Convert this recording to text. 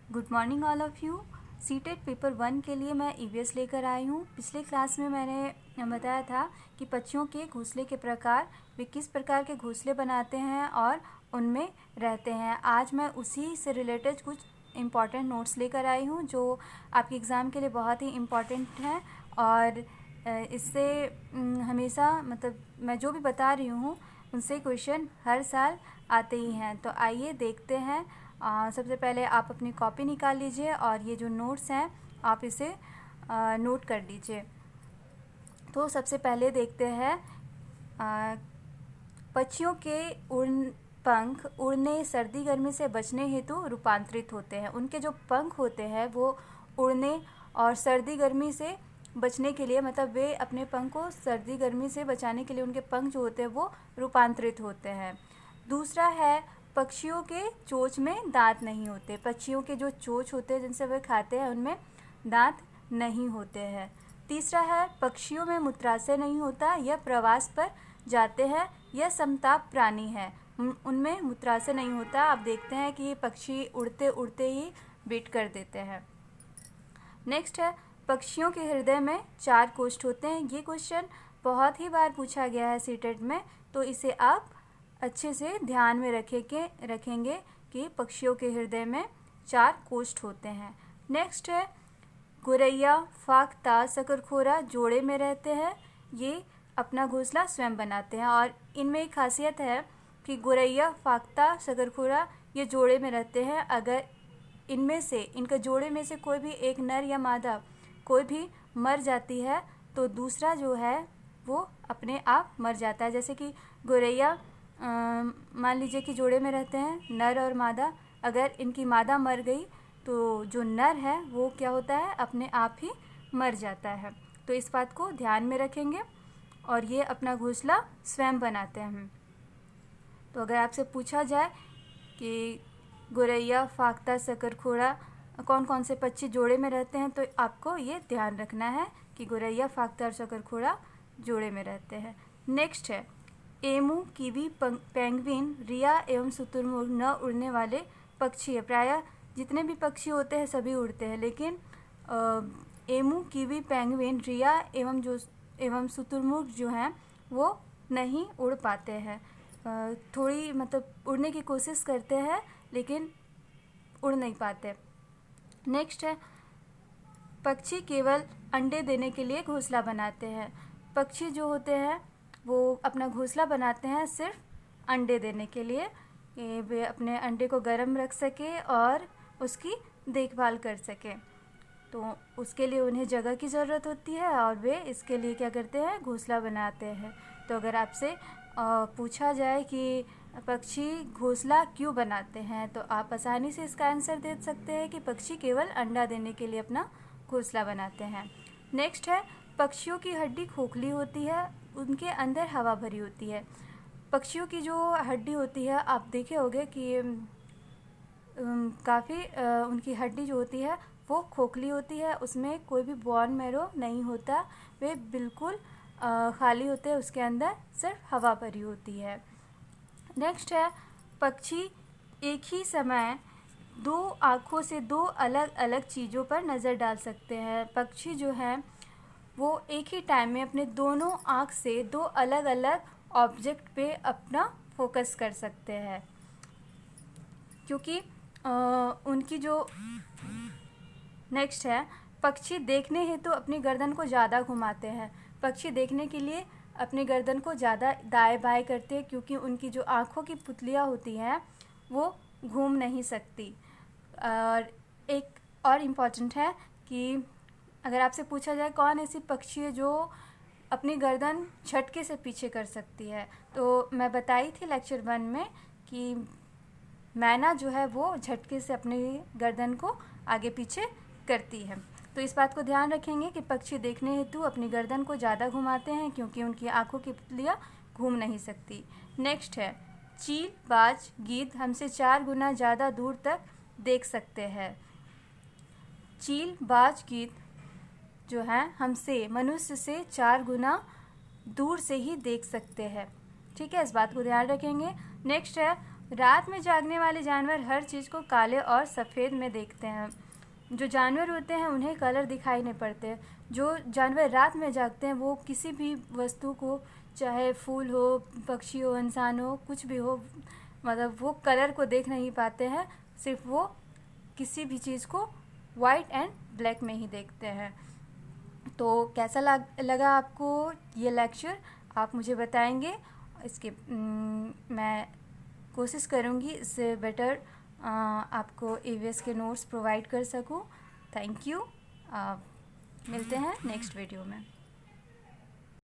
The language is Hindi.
Good morning all of you. CTET paper 1 के लिए मैं ईवीएस लेकर आई हूँ। पिछले क्लास में मैंने बताया था कि पक्षियों के घोंसले के प्रकार, वे किस प्रकार के घोंसले बनाते हैं और उनमें रहते हैं। आज मैं उसी से रिलेटेड कुछ इम्पॉर्टेंट नोट्स लेकर आई हूँ जो आपके एग्ज़ाम के लिए बहुत ही इम्पॉर्टेंट हैं और इससे हमेशा मैं जो भी बता रही हूँ उनसे क्वेश्चन हर साल आते ही हैं। तो आइए देखते हैं। सबसे पहले आप अपनी कॉपी निकाल लीजिए और ये जो नोट्स हैं आप इसे नोट कर लीजिए। तो सबसे पहले देखते हैं, पक्षियों के पंख उड़ने, सर्दी गर्मी से बचने हेतु रूपांतरित होते हैं। उनके जो पंख होते हैं वो उड़ने और सर्दी गर्मी से बचने के लिए, वे अपने पंख को सर्दी गर्मी से बचाने के लिए उनके पंख जो होते हैं वो रूपांतरित होते हैं। दूसरा है, पक्षियों के चोंच में दांत नहीं होते। पक्षियों के जो चोंच होते हैं जिनसे वे खाते हैं उनमें दांत नहीं होते हैं। तीसरा है, पक्षियों में मूत्राशय नहीं होता। यह प्रवास पर जाते हैं। यह समताप प्राणी है, उनमें मूत्राशय नहीं होता। आप देखते हैं कि पक्षी उड़ते उड़ते ही बीट कर देते हैं। नेक्स्ट है, पक्षियों के हृदय में 4 कोष्ठ होते हैं। ये क्वेश्चन बहुत ही बार पूछा गया है सीटेट में, तो इसे आप अच्छे से ध्यान में रखेंगे कि पक्षियों के हृदय में 4 कोष्ठ होते हैं। नेक्स्ट है, गोरैया, फाख्ता, शकरखोरा जोड़े में रहते हैं। ये अपना घोंसला स्वयं बनाते हैं और इनमें एक खासियत है कि गोरैया, फाख्ता, शकरखोरा ये जोड़े में रहते हैं। अगर इनके जोड़े में से कोई भी एक नर या मादा कोई भी मर जाती है तो दूसरा जो है वो अपने आप मर जाता है। जैसे कि गोरैया मान लीजिए कि जोड़े में रहते हैं नर और मादा, अगर इनकी मादा मर गई तो जो नर है वो क्या होता है, अपने आप ही मर जाता है। तो इस बात को ध्यान में रखेंगे और ये अपना घोंसला स्वयं बनाते हैं। तो अगर आपसे पूछा जाए कि गोरैया, फाख्ता, शकरखोरा कौन कौन से पक्षी जोड़े में रहते हैं, तो आपको ये ध्यान रखना है कि गोरैया, फाख्ता और शकरखोरा जोड़े में रहते हैं। नेक्स्ट है, एमू, कीवी, पेंगुइन, रिया एवं शुतुरमुर्ग न उड़ने वाले पक्षी है। प्रायः जितने भी पक्षी होते हैं सभी उड़ते हैं, लेकिन एमू, कीवी, पेंगुइन, रिया एवं शुतुरमुर्ग जो हैं वो नहीं उड़ पाते हैं। थोड़ी उड़ने की कोशिश करते हैं लेकिन उड़ नहीं पाते। नेक्स्ट है, पक्षी केवल अंडे देने के लिए घोंसला बनाते हैं। पक्षी जो होते हैं वो अपना घोंसला बनाते हैं सिर्फ अंडे देने के लिए, वे अपने अंडे को गर्म रख सके और उसकी देखभाल कर सके। तो उसके लिए उन्हें जगह की ज़रूरत होती है और वे इसके लिए क्या करते हैं, घोंसला बनाते हैं। तो अगर आपसे पूछा जाए कि पक्षी घोंसला क्यों बनाते हैं तो आप आसानी से इसका आंसर दे सकते हैं कि पक्षी केवल अंडा देने के लिए अपना घोंसला बनाते हैं। नेक्स्ट है, पक्षियों की हड्डी खोखली होती है, उनके अंदर हवा भरी होती है। पक्षियों की जो हड्डी होती है आप देखे होंगे कि काफ़ी उनकी हड्डी जो होती है वो खोखली होती है, उसमें कोई भी बोन मैरो नहीं होता, वे बिल्कुल खाली होते हैं, उसके अंदर सिर्फ हवा भरी होती है। नेक्स्ट है, पक्षी एक ही समय 2 आँखों से 2 अलग अलग चीज़ों पर नज़र डाल सकते हैं। पक्षी जो हैं वो एक ही टाइम में अपने दोनों आँख से 2 अलग अलग ऑब्जेक्ट पे अपना फोकस कर सकते हैं, क्योंकि उनकी जो नेक्स्ट है, पक्षी देखने हेतु अपनी गर्दन को ज़्यादा घुमाते हैं। पक्षी देखने के लिए अपनी गर्दन को ज़्यादा दाएं बाएं करते हैं क्योंकि उनकी जो आँखों की पुतलियाँ होती हैं वो घूम नहीं सकती। और एक और इम्पॉर्टेंट है कि अगर आपसे पूछा जाए कौन ऐसी पक्षी है जो अपनी गर्दन झटके से पीछे कर सकती है, तो मैं बताई थी लेक्चर 1 में कि मैना जो है वो झटके से अपनी गर्दन को आगे पीछे करती है। तो इस बात को ध्यान रखेंगे कि पक्षी देखने हेतु अपनी गर्दन को ज़्यादा घुमाते हैं क्योंकि उनकी आँखों की पुतलियाँ घूम नहीं सकती। नेक्स्ट है, चील, बाज, गीद हमसे 4 गुना ज़्यादा दूर तक देख सकते हैं। चील, बाज, गीद जो हैं हमसे, मनुष्य से 4 गुना दूर से ही देख सकते हैं। ठीक है, इस बात को ध्यान रखेंगे। नेक्स्ट है, रात में जागने वाले जानवर हर चीज़ को काले और सफ़ेद में देखते हैं। जो जानवर होते हैं उन्हें कलर दिखाई नहीं पड़ते। जो जानवर रात में जागते हैं वो किसी भी वस्तु को, चाहे फूल हो, पक्षी हो, इंसान हो, कुछ भी हो, मतलब वो कलर को देख नहीं पाते हैं। सिर्फ वो किसी भी चीज़ को वाइट एंड ब्लैक में ही देखते हैं। तो कैसा लगा आपको ये लेक्चर, आप मुझे बताएंगे। इसके मैं कोशिश करूँगी इससे बेटर आपको ईवीएस के नोट्स प्रोवाइड कर सकूँ। Thank you. मिलते हैं नेक्स्ट वीडियो में।